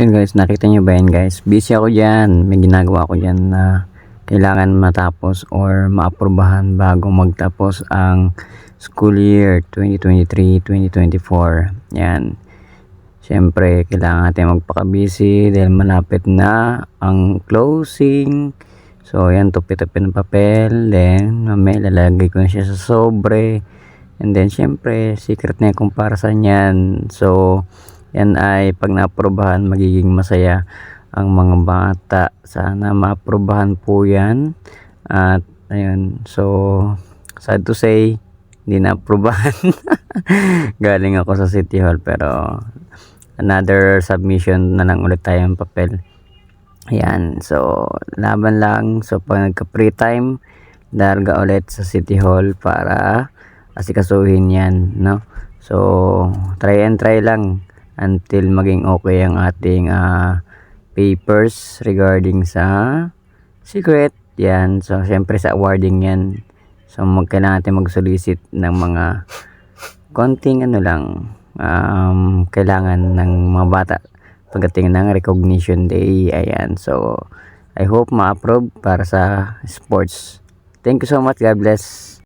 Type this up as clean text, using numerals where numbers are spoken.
Yun guys, nakita nyo ba yan guys? Busy ako dyan. May ginagawa ko dyan na kailangan matapos or maaprubahan bago magtapos ang school year 2023-2024. Yan. Siyempre, kailangan natin magpaka-busy dahil malapit na ang closing. So, yan, tupi-tupi ng papel. Then, mamaya lalagay ko na siya sa sobre. And then, siyempre, secret na yung comparison yan. So, yan ay pag naaprubahan, magiging masaya ang mga bata. Sana maaprubahan po yan. At, ayun. So, sad to say, hindi naaprubahan. Galing ako sa City Hall, pero another submission na lang ulit tayo ng papel. Ayan, so laban lang. So pag nagka-free time, darga ulit sa City Hall para asikasuhin yan, no? So try and try lang until maging okay ang ating papers regarding sa secret. Yan, so syempre sa awarding yan. So kailangan natin mag-solicit ng mga konting ano lang, kailangan ng mga bata pagdating ng recognition day. Ayan, so I hope ma-approve para sa sports. Thank you so much. God bless.